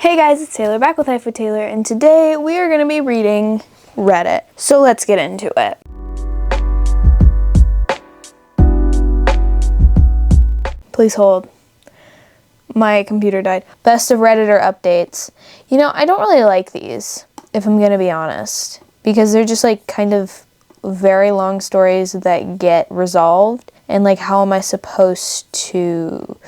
Hey guys, it's Taylor back with Life with Taylor, and today we are going to be reading Reddit. So let's get into it. Please hold. My computer died. Best of Redditor updates. You know, I don't really like these, if I'm going to be honest, because they're just like kind of very long stories that get resolved, and like how am I supposed to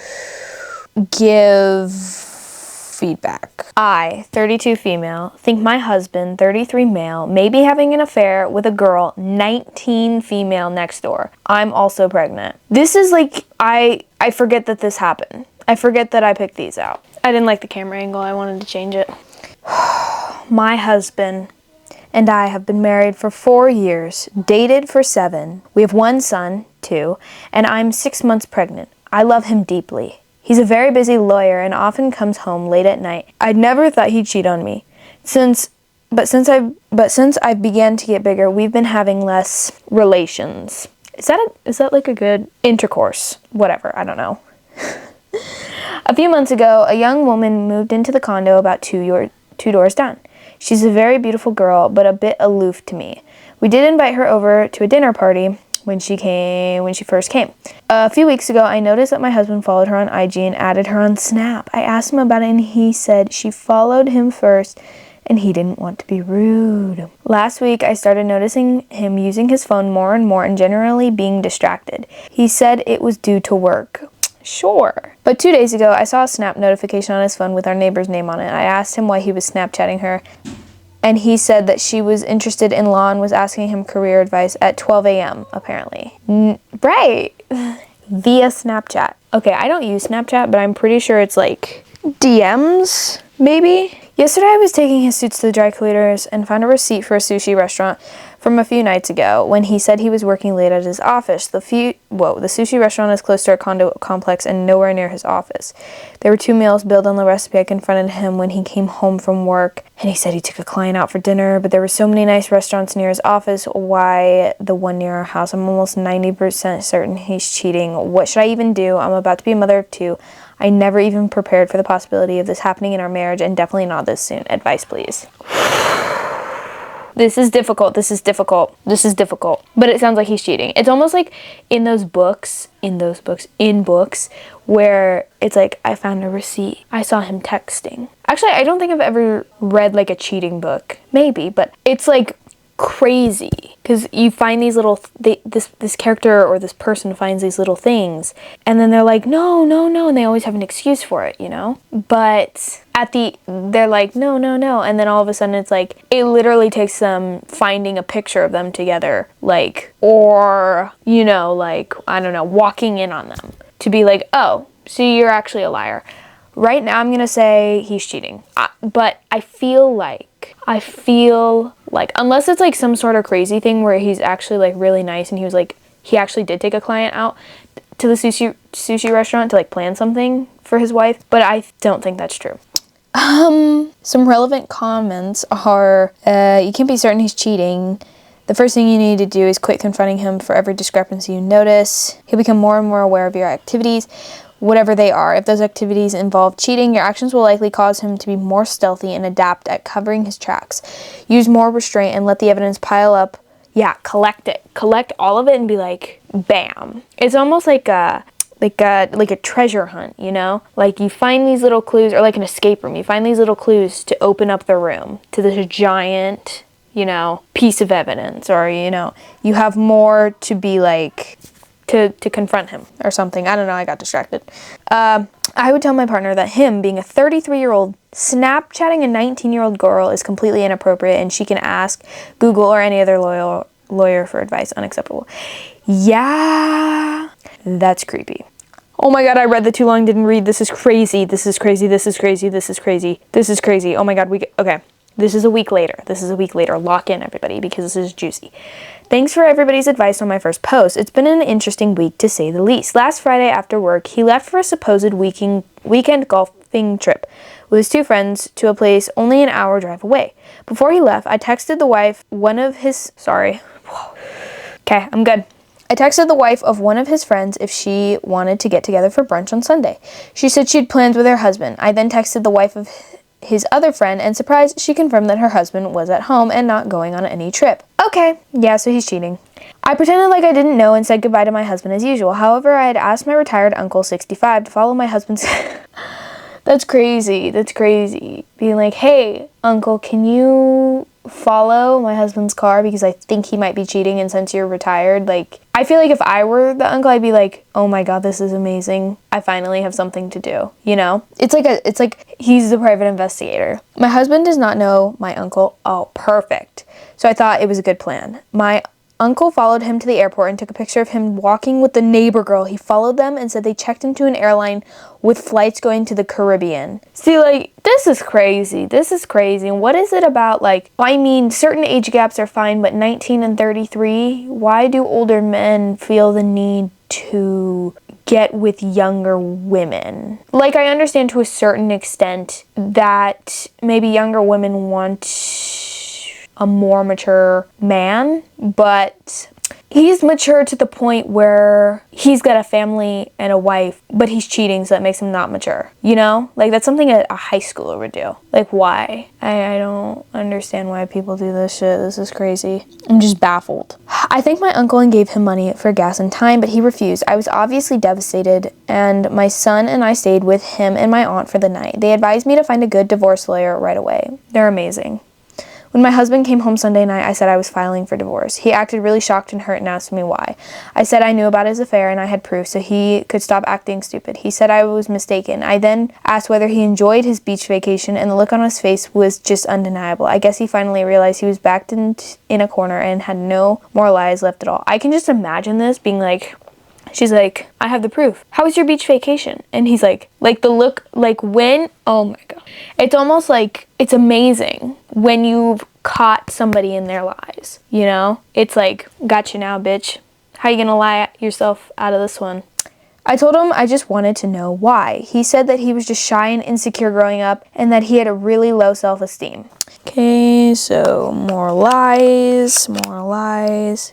give feedback? I, 32 female, think my husband, 33 male, may be having an affair with a girl, 19 female next door. I'm also pregnant. This is like, I forget that this happened. I forget that I picked these out. I didn't like the camera angle. I wanted to change it. My husband and I have been married for 4 years, dated for 7. We have one son, 2, and I'm 6 months pregnant. I love him deeply. He's a very busy lawyer and often comes home late at night. I'd never thought he'd cheat on me. Since I began to get bigger, we've been having less relations. Is that like a good intercourse? Whatever, I don't know. A few months ago, a young woman moved into the condo about two doors down. She's a very beautiful girl, but a bit aloof to me. We did invite her over to a dinner party when she first came. A few weeks ago, I noticed that my husband followed her on IG and added her on Snap. I asked him about it and he said she followed him first and he didn't want to be rude. Last week, I started noticing him using his phone more and more and generally being distracted. He said it was due to work. Sure. But 2 days ago, I saw a Snap notification on his phone with our neighbor's name on it. I asked him why he was Snapchatting her, and he said that she was interested in law and was asking him career advice at 12 a.m., apparently. Right. Via Snapchat. Okay, I don't use Snapchat, but I'm pretty sure it's like DMs, maybe? Yesterday, I was taking his suits to the dry cleaners and found a receipt for a sushi restaurant from a few nights ago when he said he was working late at his office. The sushi restaurant is close to our condo complex and nowhere near his office. There were 2 meals billed on the recipe. I confronted him when he came home from work, and he said he took a client out for dinner, but there were so many nice restaurants near his office. Why the one near our house? I'm almost 90% certain he's cheating. What should I even do? I'm about to be a mother of 2. I never even prepared for the possibility of this happening in our marriage, and definitely not this soon. Advice, please. This is difficult. But it sounds like he's cheating. It's almost like in books where it's like, I found a receipt. I saw him texting. Actually, I don't think I've ever read like a cheating book. Maybe, but it's like crazy because you find these little this character or this person finds these little things and then they're like no, and they always have an excuse for it, you know, but they're like no, and then all of a sudden it's like it literally takes them finding a picture of them together, like, or, you know, like, I don't know, walking in on them to be like, oh, so you're actually a liar. Right now I'm gonna say he's cheating, but I feel like unless it's like some sort of crazy thing where he's actually like really nice and he actually did take a client out to the sushi restaurant to like plan something for his wife, but I don't think that's true. Some relevant comments are, you can't be certain he's cheating. The first thing you need to do is quit confronting him for every discrepancy you notice. He'll become more and more aware of your activities, whatever they are. If those activities involve cheating, your actions will likely cause him to be more stealthy and adept at covering his tracks. Use more restraint and let the evidence pile up. Yeah, collect it. Collect all of it and be like, bam. It's almost like a treasure hunt, you know? Like you find these little clues, or like an escape room. You find these little clues to open up the room to this giant, you know, piece of evidence, or, you know, you have more to be like, to confront him or something. I don't know, I got distracted. I would tell my partner that him being a 33-year-old Snapchatting a 19-year-old girl is completely inappropriate and she can ask Google or any other lawyer for advice. Unacceptable. Yeah, that's creepy. Oh my god, I read the too long, didn't read. This is crazy. Oh my god, okay. This is a week later. Lock in, everybody, because this is juicy. Thanks for everybody's advice on my first post. It's been an interesting week, to say the least. Last Friday after work, he left for a supposed weekend golfing trip with his 2 friends to a place only an hour drive away. Before he left, I texted the wife I texted the wife of one of his friends if she wanted to get together for brunch on Sunday. She said she had plans with her husband. I then texted the wife of his other friend, and surprised, she confirmed that her husband was at home and not going on any trip. Okay, yeah, so he's cheating. I pretended like I didn't know and said goodbye to my husband as usual. However, I had asked my retired uncle, 65, to follow my husband's... That's crazy. That's crazy. Being like, hey, uncle, can you follow my husband's car because I think he might be cheating, and since you're retired, like, I feel like if I were the uncle, I'd be like, oh my god, this is amazing. I finally have something to do, you know? It's like he's the private investigator. My husband does not know my uncle. Oh, perfect. So I thought it was a good plan. My uncle followed him to the airport and took a picture of him walking with the neighbor girl. He followed them and said they checked into an airline with flights going to the Caribbean. See, like, this is crazy. This is crazy. And what is it about, like, I mean, certain age gaps are fine, but 19 and 33, why do older men feel the need to get with younger women? Like, I understand to a certain extent that maybe younger women want a more mature man, but he's mature to the point where he's got a family and a wife, but he's cheating, so that makes him not mature. You know? Like, that's something a high schooler would do. Like, why? I don't understand why people do this shit. This is crazy. I'm just baffled. I thanked my uncle and gave him money for gas and time, but he refused. I was obviously devastated, and my son and I stayed with him and my aunt for the night. They advised me to find a good divorce lawyer right away. They're amazing. When my husband came home Sunday night, I said I was filing for divorce. He acted really shocked and hurt and asked me why. I said I knew about his affair and I had proof, so he could stop acting stupid. He said I was mistaken. I then asked whether he enjoyed his beach vacation, and the look on his face was just undeniable. I guess he finally realized he was backed in a corner and had no more lies left at all. I can just imagine this being like, she's like, I have the proof. How was your beach vacation? And he's like the look, like when, oh my god. It's almost like, it's amazing when you've caught somebody in their lies, you know? It's like, got you now, bitch. How you gonna lie yourself out of this one? I told him I just wanted to know why. He said that he was just shy and insecure growing up and that he had a really low self-esteem. Okay, so more lies.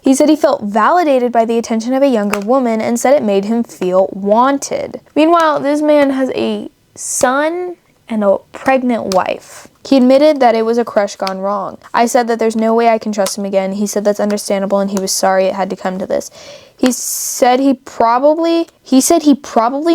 He said he felt validated by the attention of a younger woman and said it made him feel wanted. Meanwhile, this man has a son and a pregnant wife. He admitted that it was a crush gone wrong. I said that there's no way I can trust him again. He said that's understandable and he was sorry it had to come to this. He said he probably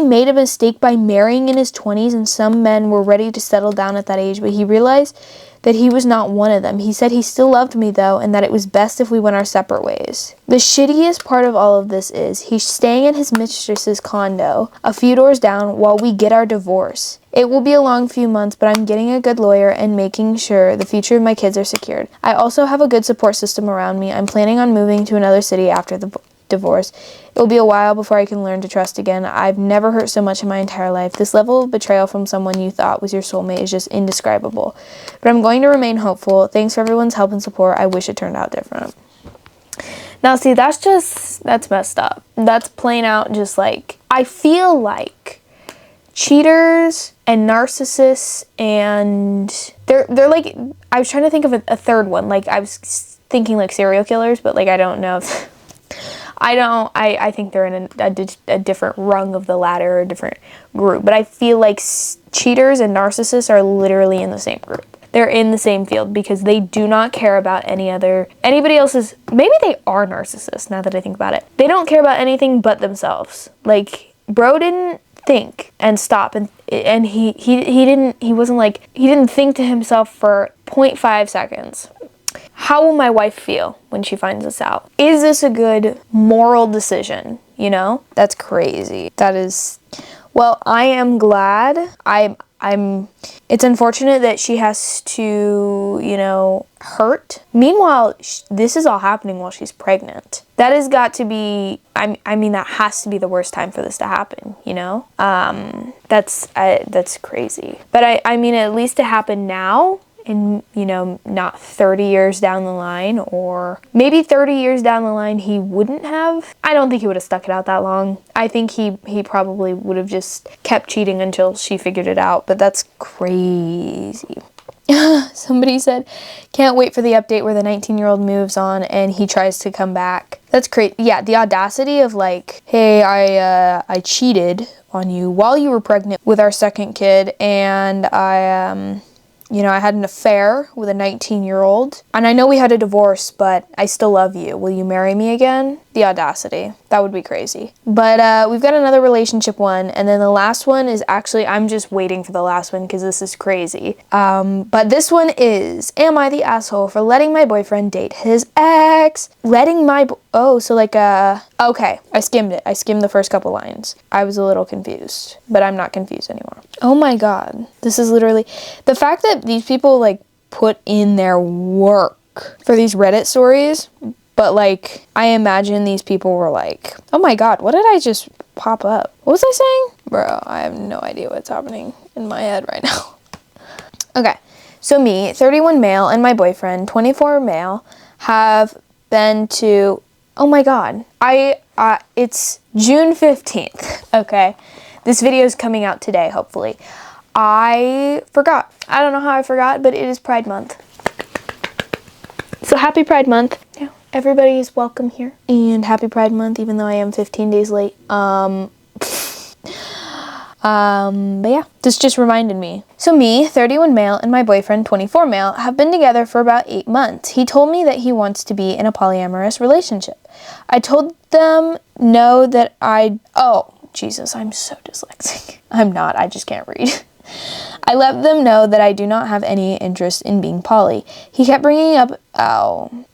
made a mistake by marrying in his 20s, and some men were ready to settle down at that age, but he realized that he was not one of them. He said he still loved me though, and that it was best if we went our separate ways. The shittiest part of all of this is he's staying in his mistress's condo a few doors down while we get our divorce. It will be a long few months, but I'm getting a good lawyer and making sure the future of my kids are secured. I also have a good support system around me. I'm planning on moving to another city after the divorce. It will be a while before I can learn to trust again. I've never hurt so much in my entire life. This level of betrayal from someone you thought was your soulmate is just indescribable. But I'm going to remain hopeful. Thanks for everyone's help and support. I wish it turned out different. Now, see, that's messed up. That's plain out just like, I feel like cheaters and narcissists, and they're like, I was trying to think of a third one. Like, I was thinking like serial killers, but like, I don't know if I think they're in a different rung of the ladder, or a different group. But I feel like cheaters and narcissists are literally in the same group. They're in the same field because they do not care about anybody else's. Maybe they are narcissists now that I think about it. They don't care about anything but themselves. Like, bro didn't think and stop, and he didn't think to himself for 0.5 seconds. How will my wife feel when she finds this out? Is this a good moral decision? You know? That's crazy. That is, well, I am glad. It's unfortunate that she has to, you know, hurt. Meanwhile, this is all happening while she's pregnant. That has got to be, I mean, that has to be the worst time for this to happen, you know? That's crazy. But I mean, at least to happen now, and, you know, not 30 years down the line, or maybe 30 years down the line he wouldn't have. I don't think he would have stuck it out that long. I think he probably would have just kept cheating until she figured it out, but that's crazy. Somebody said, can't wait for the update where the 19-year-old moves on and he tries to come back. That's crazy. Yeah, the audacity of like, hey, I cheated on you while you were pregnant with our second kid, and I had an affair with a 19-year-old. And I know we had a divorce, but I still love you. Will you marry me again? The audacity. That would be crazy. But we've got another relationship one. And then the last one is actually, I'm just waiting for the last one because this is crazy. But this one is, am I the asshole for letting my boyfriend date his ex? Okay, I skimmed it. I skimmed the first couple lines. I was a little confused, but I'm not confused anymore. Oh my God. This is literally, the fact that these people like put in their work for these Reddit stories, but like, I imagine these people were like, oh my God, what did I just pop up? What was I saying? Bro, I have no idea what's happening in my head right now. Okay, so me, 31 male, and my boyfriend, 24 male, have been to, oh my God, it's June 15th, okay? This video is coming out today, hopefully. I forgot. I don't know how I forgot, but it is Pride Month. So happy Pride Month. Yeah, everybody is welcome here. And happy Pride Month, even though I am 15 days late. But yeah, this just reminded me. So me, 31 male, and my boyfriend, 24 male, have been together for about 8 months. He told me that he wants to be in a polyamorous relationship. I told them no that oh, Jesus, I'm so dyslexic. I'm not, I just can't read. I let them know that I do not have any interest in being poly. He kept bringing up the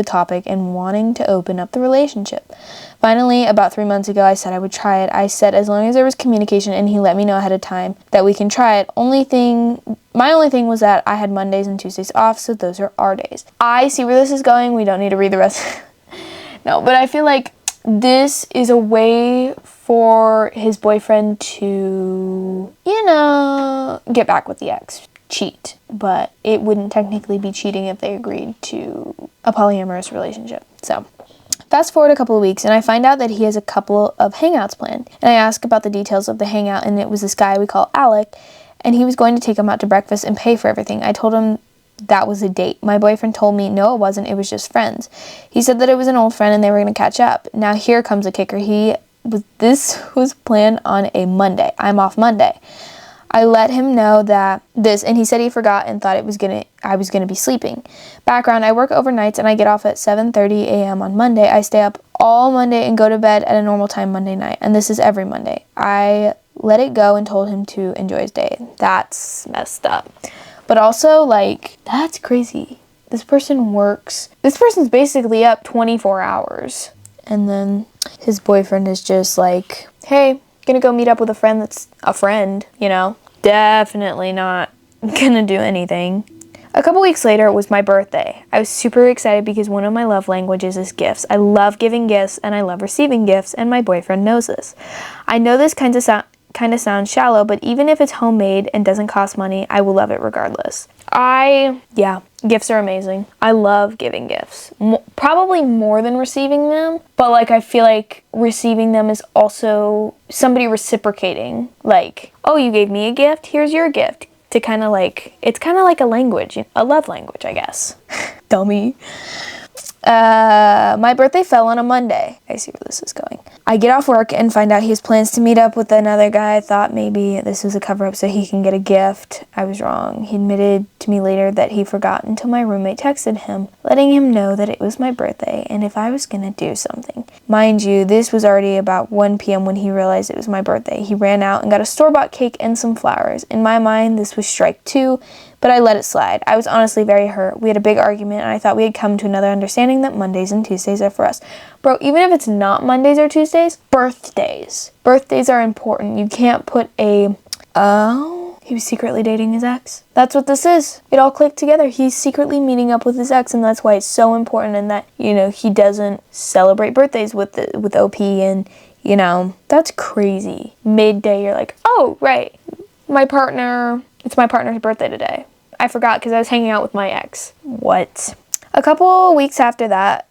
topic and wanting to open up the relationship. Finally, about 3 months ago, I said I would try it. I said as long as there was communication and he let me know ahead of time that we can try it. My only thing was that I had Mondays and Tuesdays off, so those are our days. I see where this is going. We don't need to read the rest. No, but I feel like this is a way for his boyfriend to, get back with the ex. Cheat. But it wouldn't technically be cheating if they agreed to a polyamorous relationship. So, fast forward a couple of weeks and I find out that he has a couple of hangouts planned. And I ask about the details of the hangout, and it was this guy we call Alec, and he was going to take him out to breakfast and pay for everything. I told him that was a date. My boyfriend told me no, it wasn't. It was just friends. He said that it was an old friend and they were going to catch up. Now here comes a kicker. This was planned on a Monday. I'm off Monday. I let him know that and he said he forgot and thought I was gonna be sleeping. Background, I work overnights and I get off at 7:30 a.m. on Monday. I stay up all Monday and go to bed at a normal time Monday night, and this is every Monday. I let it go and told him to enjoy his day. That's messed up. But also, like, that's crazy. This person's basically up 24 hours. And then his boyfriend is just like, hey, gonna go meet up with a friend that's a friend, Definitely not gonna do anything. A couple weeks later, it was my birthday. I was super excited because one of my love languages is gifts. I love giving gifts and I love receiving gifts, and my boyfriend knows this. I know this kind of sounds shallow, but even if it's homemade and doesn't cost money, I will love it regardless. Gifts are amazing. I love giving gifts. Probably more than receiving them, but I feel like receiving them is also somebody reciprocating. Like, oh, you gave me a gift, here's your gift. It's kind of like a language, a love language, I guess. Dummy. My birthday fell on a Monday. I see where this is going. I get off work and find out he has plans to meet up with another guy. I thought maybe this was a cover-up so he can get a gift. I was wrong. He admitted to me later that he forgot until my roommate texted him, letting him know that it was my birthday and if I was gonna do something. Mind you, this was already about 1 p.m. when he realized it was my birthday. He ran out and got a store-bought cake and some flowers. In my mind, this was strike 2, but I let it slide. I was honestly very hurt. We had a big argument and I thought we had come to another understanding that Mondays and Tuesdays are for us. Bro, even if it's not Mondays or Tuesdays, birthdays. Birthdays are important. You can't put he was secretly dating his ex. That's what this is. It all clicked together. He's secretly meeting up with his ex, and that's why it's so important, and that, he doesn't celebrate birthdays with OP, and, that's crazy. Midday, you're like, oh, right. It's my partner's birthday today. I forgot because I was hanging out with my ex. What? A couple weeks after that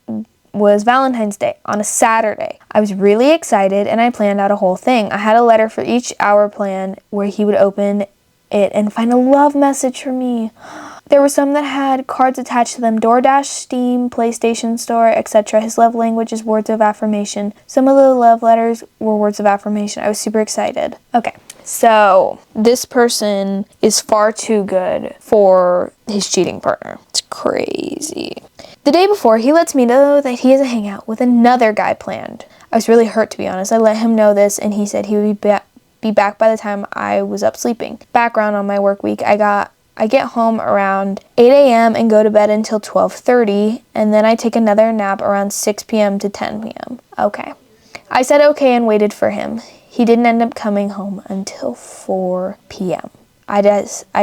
was Valentine's Day on a Saturday. I was really excited and I planned out a whole thing. I had a letter for each hour plan where he would open it and find a love message for me. There were some that had cards attached to them: DoorDash, Steam, PlayStation Store, etc. His love language is words of affirmation. Some of the love letters were words of affirmation. I was super excited. Okay. So this person is far too good for his cheating partner. It's crazy. The day before, he lets me know that he has a hangout with another guy planned. I was really hurt, to be honest. I let him know this, and he said he would be back by the time I was up sleeping. Background on my work week, I get home around 8 a.m. and go to bed until 12:30, and then I take another nap around 6 p.m. to 10 p.m. Okay. I said okay and waited for him. He didn't end up coming home until 4 p.m. I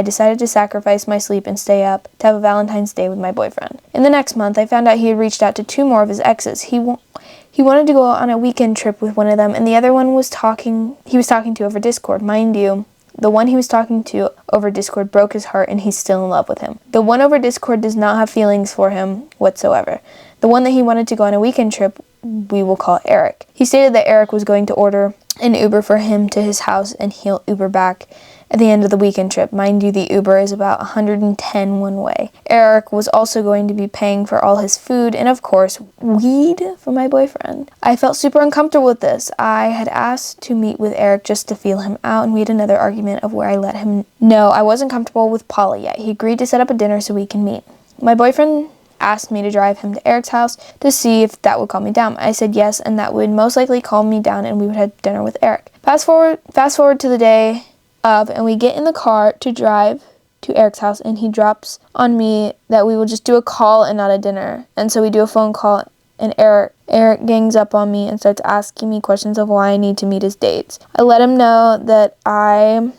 decided to sacrifice my sleep and stay up to have a Valentine's Day with my boyfriend. In the next month, I found out he had reached out to 2 more of his exes. He wanted to go on a weekend trip with one of them, and the other one he was talking to over Discord. Mind you, the one he was talking to over Discord broke his heart, and he's still in love with him. The one over Discord does not have feelings for him whatsoever. The one that he wanted to go on a weekend trip, we will call Eric. He stated that Eric was going to order an Uber for him to his house, and he'll Uber back at the end of the weekend trip. Mind you, the Uber is about 110 one way. Eric was also going to be paying for all his food and, of course, weed for my boyfriend. I felt super uncomfortable with this. I had asked to meet with Eric just to feel him out, and we had another argument of where I let him know I wasn't comfortable with Polly yet. He agreed to set up a dinner so we can meet. My boyfriend asked me to drive him to Eric's house to see if that would calm me down. I said yes, and that would most likely calm me down, and we would have dinner with Eric. Fast forward to the day of, and we get in the car to drive to Eric's house, and he drops on me that we will just do a call and not a dinner. And so we do a phone call, and Eric gangs up on me and starts asking me questions of why I need to meet his dates. I let him know that I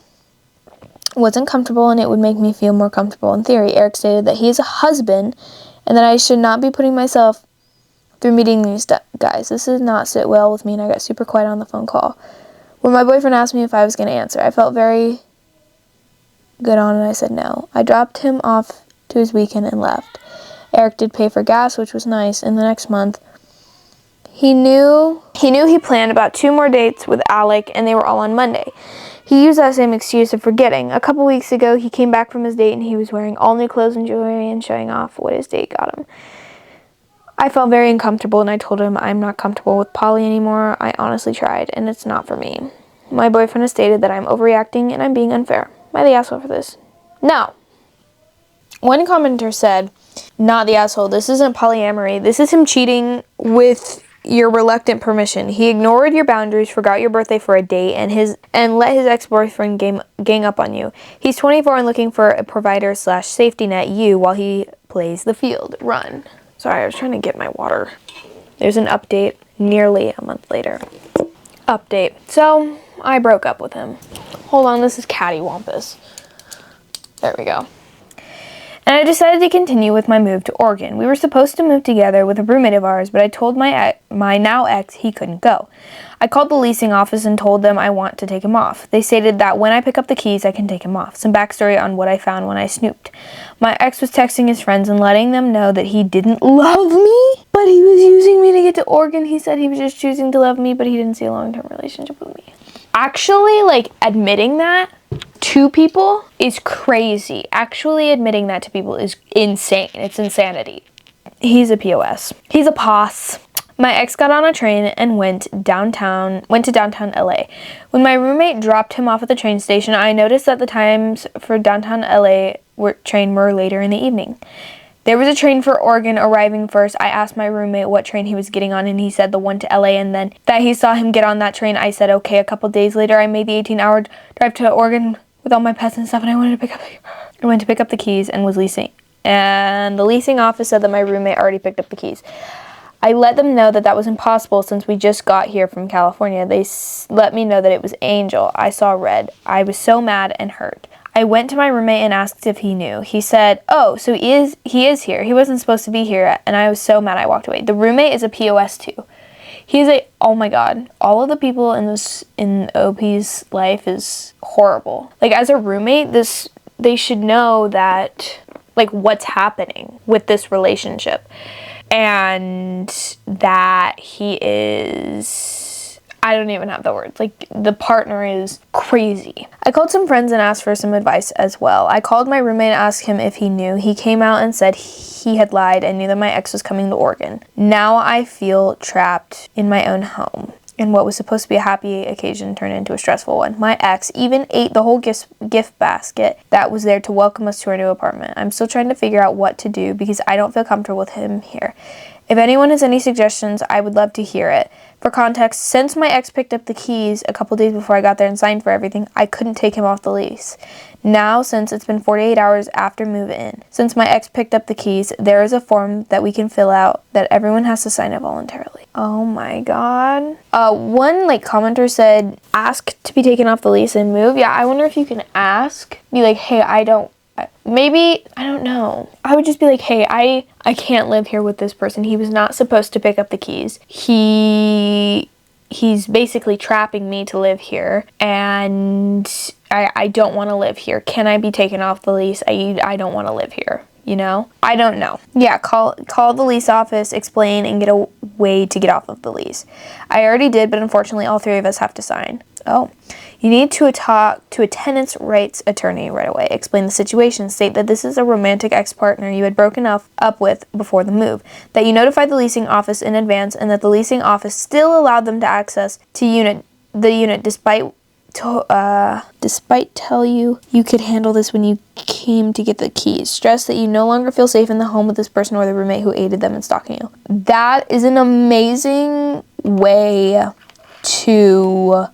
wasn't comfortable and it would make me feel more comfortable in theory. Eric stated that he is a husband and that I should not be putting myself through meeting these guys. This did not sit well with me, and I got super quiet on the phone call. When my boyfriend asked me if I was going to answer, I felt very good on it. I said no. I dropped him off to his weekend and left. Eric did pay for gas, which was nice. In the next month, he knew he planned about 2 more dates with Alec, and they were all on Monday. He used that same excuse of forgetting. A couple weeks ago, he came back from his date, and he was wearing all new clothes and jewelry and showing off what his date got him. I felt very uncomfortable, and I told him I'm not comfortable with Polly anymore. I honestly tried, and it's not for me. My boyfriend has stated that I'm overreacting and I'm being unfair. Am I the asshole for this? No. One commenter said, not the asshole. This isn't polyamory. This is him cheating with your reluctant permission. He ignored your boundaries, forgot your birthday for a date, and let his ex-boyfriend gang up on you. He's 24 and looking for a provider/safety net while he plays the field. Run. Sorry, I was trying to get my water. There's an update nearly a month later. Update. So, I broke up with him. Hold on, this is Cattywampus. There we go. And I decided to continue with my move to Oregon. We were supposed to move together with a roommate of ours, but I told my now ex he couldn't go. I called the leasing office and told them I want to take him off. They stated that when I pick up the keys, I can take him off. Some backstory on what I found when I snooped. My ex was texting his friends and letting them know that he didn't love me, but he was using me to get to Oregon. He said he was just choosing to love me, but he didn't see a long-term relationship with me. Actually, admitting that to people is crazy. Actually admitting that to people is insane. It's insanity. He's a POS. He's a POS. My ex got on a train and went to downtown LA. When my roommate dropped him off at the train station, I noticed that the times for downtown LA train were later in the evening. There was a train for Oregon arriving first. I asked my roommate what train he was getting on, and he said the one to LA, and then that he saw him get on that train. I said, okay. A couple days later, I made the 18-hour drive to Oregon with all my pets and stuff, and I went to pick up the keys and was leasing. And the leasing office said that my roommate already picked up the keys. I let them know that was impossible since we just got here from California. They let me know that it was Angel. I saw red. I was so mad and hurt. I went to my roommate and asked if he knew. He said, oh, so he is here. He wasn't supposed to be here, and I was so mad I walked away. The roommate is a POS too. Oh my god, all of the people in OP's life is horrible. As a roommate, they should know that, what's happening with this relationship. And that he is, I don't even have the words. The partner is crazy. I called some friends and asked for some advice as well. I called my roommate and asked him if he knew. He came out and said he had lied and knew that my ex was coming to Oregon. Now I feel trapped in my own home. and what was supposed to be a happy occasion turned into a stressful one. My ex even ate the whole gift basket that was there to welcome us to our new apartment. I'm still trying to figure out what to do because I don't feel comfortable with him here. If anyone has any suggestions, I would love to hear it. For context, since my ex picked up the keys a couple days before I got there and signed for everything, I couldn't take him off the lease. Now, since it's been 48 hours after move-in, since my ex picked up the keys, there is a form that we can fill out that everyone has to sign it voluntarily. Oh my god. One commenter said, ask to be taken off the lease and move. Yeah, I wonder if you can ask. Be like, hey, I don't know. I would just be like, hey, I can't live here with this person. He was not supposed to pick up the keys. He's basically trapping me to live here, and I don't want to live here. Can I be taken off the lease? I don't want to live here. You know? I don't know. Yeah, call the lease office, explain, and get a way to get off of the lease. I already did, but unfortunately all three of us have to sign. Oh. You need to talk to a tenant's rights attorney right away. Explain the situation. State that this is a romantic ex-partner you had broken up with before the move. That you notified the leasing office in advance and that the leasing office still allowed them to access to the unit despite tell you could handle this when you came to get the keys. Stress that you no longer feel safe in the home with this person or the roommate who aided them in stalking you. That is an amazing way to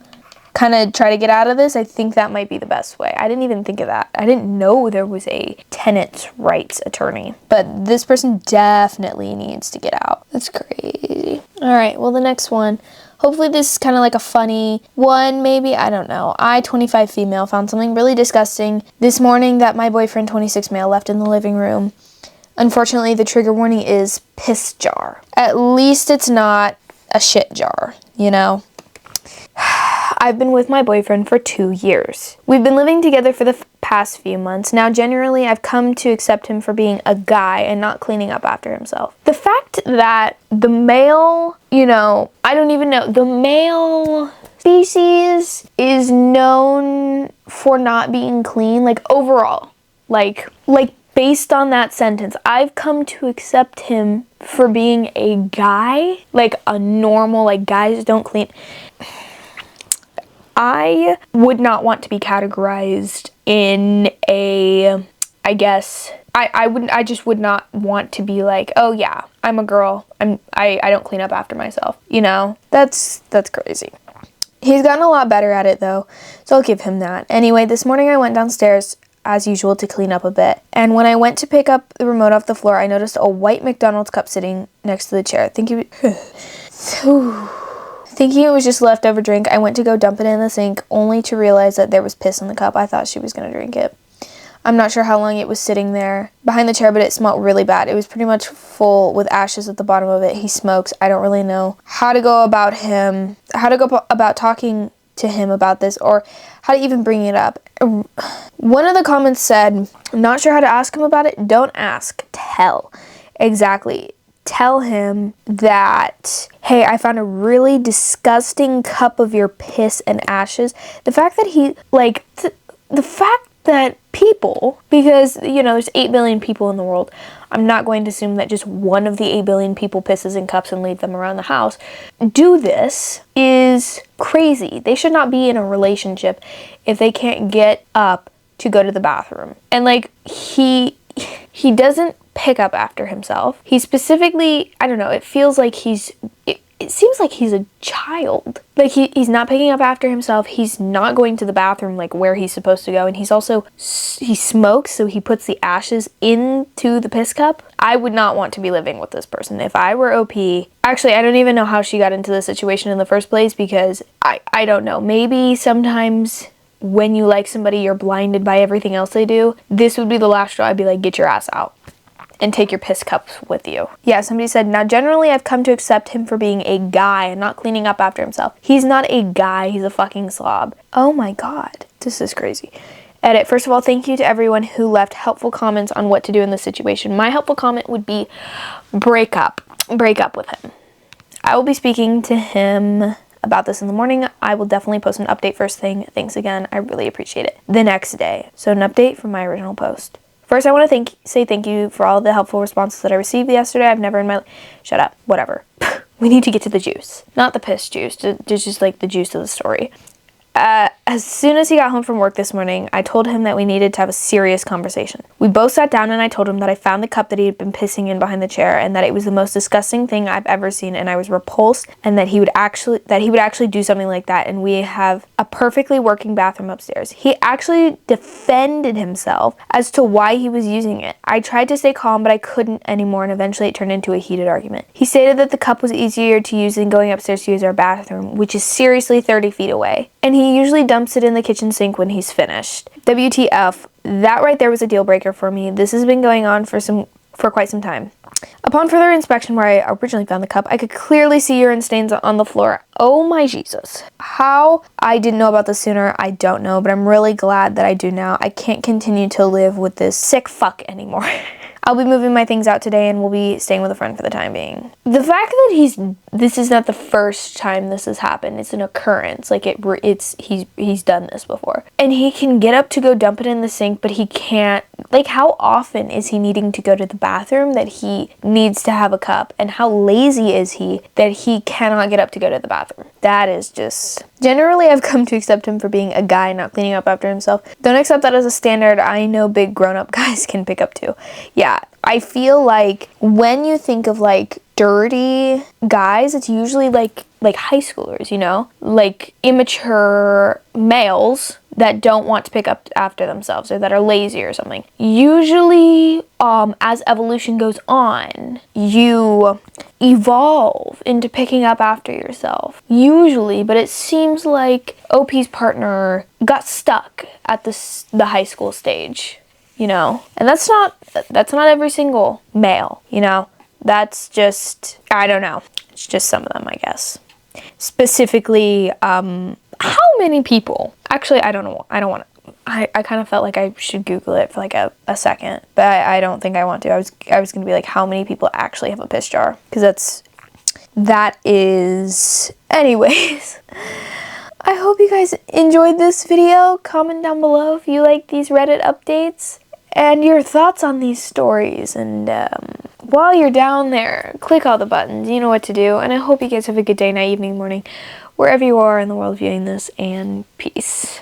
kind of try to get out of this. I think that might be the best way. I didn't even think of that. I didn't know there was a tenant's rights attorney, but this person definitely needs to get out. That's crazy. All right, well, the next one. Hopefully this is kind of like a funny one, maybe. I don't know. I, 25 female, found something really disgusting this morning that my boyfriend, 26 male, left in the living room. Unfortunately, the trigger warning is piss jar. At least it's not a shit jar, you know? I've been with my boyfriend for 2 years. We've been living together for the past few months. Now, generally, I've come to accept him for being a guy and not cleaning up after himself. The fact that the male, I don't even know, the male species is known for not being clean, overall. Based on that sentence, I've come to accept him for being a guy, a normal, guys don't clean. I would not want to be categorized in I just would not want to be like, oh yeah, I'm a girl. I don't clean up after myself. That's crazy. He's gotten a lot better at it though, so I'll give him that. Anyway, this morning I went downstairs as usual to clean up a bit. And when I went to pick up the remote off the floor, I noticed a white McDonald's cup sitting next to the chair. Thinking it was just leftover drink, I went to go dump it in the sink, only to realize that there was piss in the cup. I thought she was going to drink it. I'm not sure how long it was sitting there behind the chair, but it smelled really bad. It was pretty much full with ashes at the bottom of it. He smokes. I don't really know how to go about talking to him about this or how to even bring it up. One of the comments said, not sure how to ask him about it. Don't ask, tell. Exactly. Tell him that, hey, I found a really disgusting cup of your piss and ashes. The fact that the fact that people, because, there's 8 billion people in the world, I'm not going to assume that just one of the 8 billion people pisses in cups and leave them around the house, do this is crazy. They should not be in a relationship if they can't get up to go to the bathroom. And, he doesn't pick up after himself. He specifically, I don't know, it feels like it seems like he's a child. He's not picking up after himself. He's not going to the bathroom where he's supposed to go. And he smokes, so he puts the ashes into the piss cup. I would not want to be living with this person. If I were OP, actually, I don't even know how she got into this situation in the first place because I don't know. Maybe sometimes when you like somebody, you're blinded by everything else they do. This would be the last straw. I'd be like, get your ass out and take your piss cups with you. Yeah, somebody said, now generally I've come to accept him for being a guy and not cleaning up after himself. He's not a guy, he's a fucking slob. Oh my god, this is crazy. Edit, first of all, thank you to everyone who left helpful comments on what to do in this situation. My helpful comment would be break up with him. I will be speaking to him about this in the morning. I will definitely post an update first thing. Thanks again, I really appreciate it. The next day, so an update from my original post. First, I want to say thank you for all the helpful responses that I received yesterday. I've never in my... Shut up. Whatever. We need to get to the juice. Not the piss juice, just like the juice of the story. As soon as he got home from work this morning, I told him that we needed to have a serious conversation. We both sat down and I told him that I found the cup that he had been pissing in behind the chair and that it was the most disgusting thing I've ever seen, and I was repulsed, and that he would actually do something like that, and we have a perfectly working bathroom upstairs. He actually defended himself as to why he was using it. I tried to stay calm, but I couldn't anymore, and eventually it turned into a heated argument. He stated that the cup was easier to use than going upstairs to use our bathroom, which is seriously 30 feet away, and he usually dumps it in the kitchen sink when he's finished. WTF, that right there was a deal breaker for me. This has been going on for quite some time. Upon further inspection where I originally found the cup, I could clearly see urine stains on the floor. Oh my Jesus. How I didn't know about this sooner, I don't know, but I'm really glad that I do now. I can't continue to live with this sick fuck anymore. I'll be moving my things out today and we'll be staying with a friend for the time being. The fact that this is not the first time this has happened, it's an occurrence. Like he's done this before. And he can get up to go dump it in the sink, but he can't. Like, how often is he needing to go to the bathroom that he needs to have a cup? And how lazy is he that he cannot get up to go to the bathroom? That is just... Generally, I've come to accept him for being a guy not cleaning up after himself. Don't accept that as a standard I know big grown-up guys can pick up to. Yeah, I feel like when you think of, like, dirty guys, it's usually, like high schoolers, you know? Like, immature males that don't want to pick up after themselves or that are lazy or something. Usually, as evolution goes on, you evolve into picking up after yourself. Usually, but it seems like OP's partner got stuck at the high school stage, you know? And that's not every single male, you know? That's just, I don't know. It's just some of them, I guess. Specifically, how many people? Actually, I don't know. I don't want to. I kind of felt like I should Google it for like a second, but I don't think I want to. I was going to be like, how many people actually have a piss jar? Because that is... Anyways, I hope you guys enjoyed this video. Comment down below if you like these Reddit updates and your thoughts on these stories. And while you're down there, click all the buttons. You know what to do. And I hope you guys have a good day, night, evening, morning, wherever you are in the world viewing this, and peace.